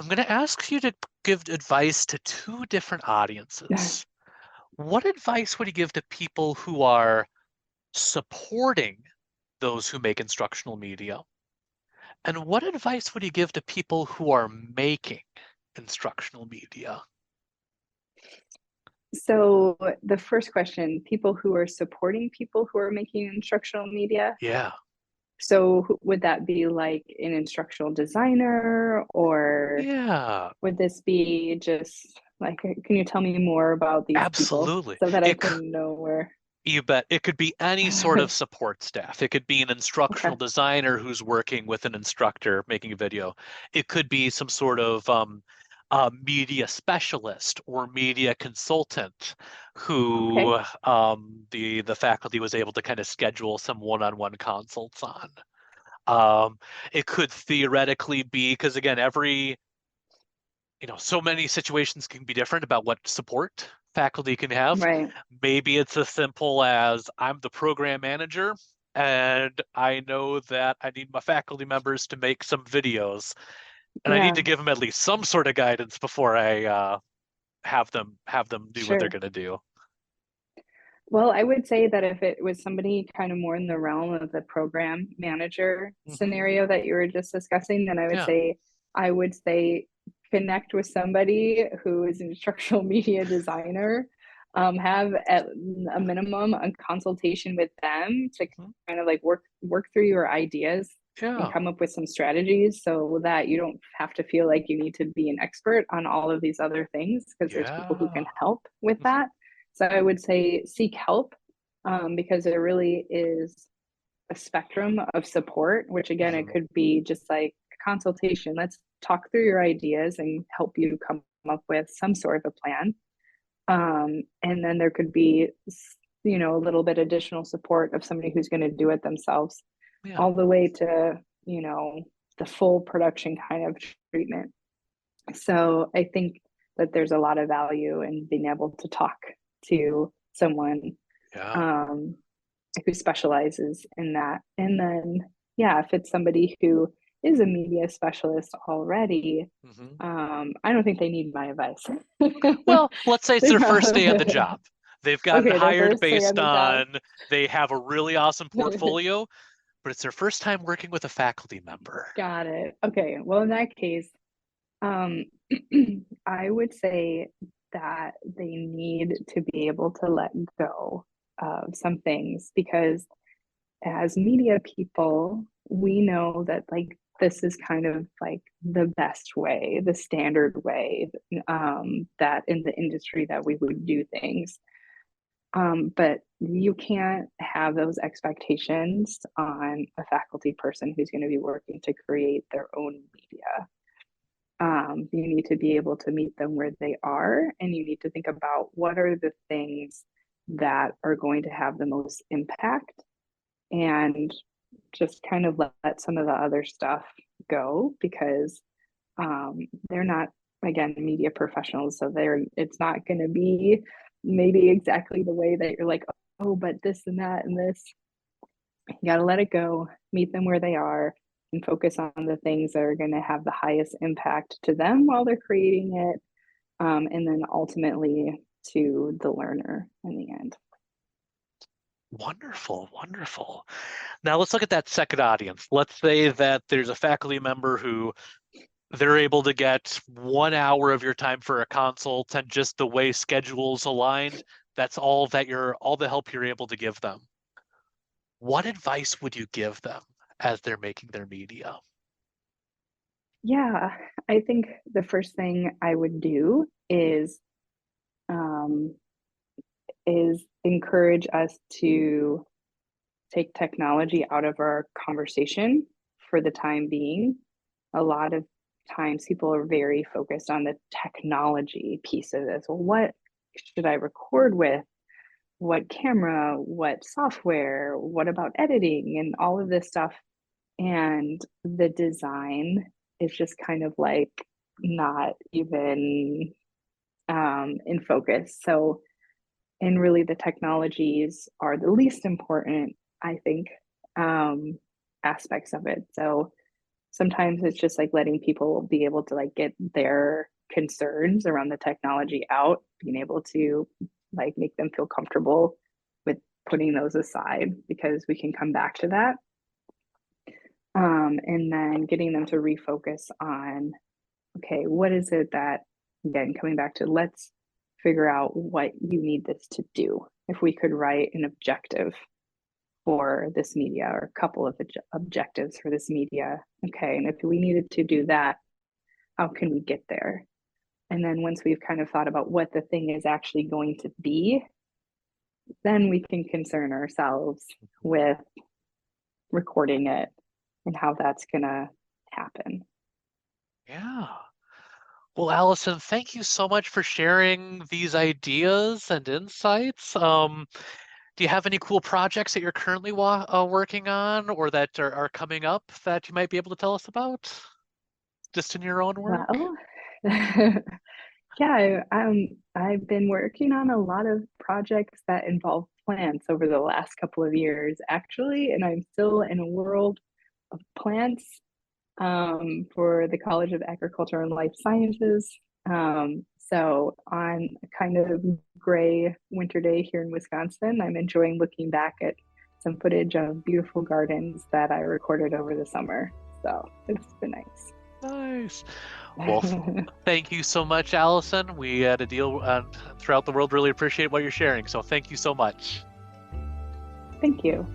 I'm going to ask you to give advice to two different audiences. What advice would you give to people who are supporting those who make instructional media? And what advice would you give to people who are making instructional media? So the first question, people who are supporting people who are making instructional media. Yeah. So would that be like an instructional designer, or Yeah, would this be just like, can you tell me more about these people absolutely. so that I can know where? You bet. It could be any sort of support staff. It could be an instructional Okay. designer who's working with an instructor making a video. It could be some sort of media specialist or media consultant Okay. who the faculty was able to kind of schedule some one-on-one consults on. It could theoretically be, because again, so many situations can be different about what support faculty can have. Right. Maybe it's as simple as I'm the program manager and I know that I need my faculty members to make some videos and I need Yeah, to give them at least some sort of guidance before I have them do what they're sure. going to do. Well, I would say that if it was somebody kind of more in the realm of the program manager Hmm. scenario that you were just discussing, then Yeah. I would say connect with somebody who is an instructional media designer. Have at a minimum a consultation with them to Mhm. kind of like work through your ideas and Yeah. come up with some strategies so that you don't have to feel like you need to be an expert on all of these other things, because there's people who can Yeah. help with Hmm. that. So I would say seek help, because there really is a spectrum of support, which again, it Hmm. could be just like a consultation. Let's talk through your ideas and help you come up with some sort of a plan. And then there could be, a little bit additional support of somebody who's going to do it themselves, Yeah. all the way to, the full production kind of treatment. So I think that there's a lot of value in being able to talk to someone, Yeah. um, who specializes in that. And then, yeah, if it's somebody who is a media specialist already, Hmm. I don't think they need my advice. Well, let's say it's their first day on the Okay, job. They've gotten their hired first day on based the job. on they have a really awesome portfolio, but it's their first time working with a faculty member. Got it. Okay, well, in that case, um, I would say that they need to be able to let go of some things, because as media people, we know that like this is kind of like the best way, the standard way, that in the industry that we would do things. But you can't have those expectations on a faculty person who's going to be working to create their own media. You need to be able to meet them where they are, and you need to think about what are the things that are going to have the most impact, and just kind of let some of the other stuff go, because they're not, again, media professionals, so it's not going to be maybe exactly the way that you're like, oh, but this and that and this. You got to let it go, meet them where they are, and focus on the things that are going to have the highest impact to them while they're creating it, and then ultimately to the learner in the end. Wonderful, wonderful. Now let's look at that second audience. Let's say that there's a faculty member who they're able to get 1 hour of your time for a consult, and just the way schedules aligned, that's all the help you're able to give them. What advice would you give them as they're making their media? Yeah, I think the first thing I would do um, is encourage us to take technology out of our conversation for the time being. A lot of times people are very focused on the technology piece of this. Well, what should I record with? What camera? What software? What about editing and all of this stuff? And the design is just kind of like not even in focus. So, and really the technologies are the least important, I think, um, aspects of it. So sometimes it's just like letting people be able to like get their concerns around the technology out, being able to like make them feel comfortable with putting those aside because we can come back to that. And then getting them to refocus on, okay, what is it that, again, coming back to let's figure out what you need this to do. If we could write an objective for this media or a couple of objectives for this media, okay, and if we needed to do that, how can we get there? And then once we've kind of thought about what the thing is actually going to be, then we can concern ourselves with recording it and how that's going to happen. Yeah. Well, Alyson, thank you so much for sharing these ideas and insights. Do you have any cool projects that you're currently working on or that are coming up that you might be able to tell us about, just in your own work? Well, yeah, I've been working on a lot of projects that involve plants over the last couple of years, actually, and I'm still in a world of plants for the College of Agriculture and Life Sciences. So on a kind of gray winter day here in Wisconsin, I'm enjoying looking back at some footage of beautiful gardens that I recorded over the summer. So it's been nice. Nice. Well, thank you so much, Alyson. We at ADEIL throughout the world really appreciate what you're sharing. So thank you so much. Thank you.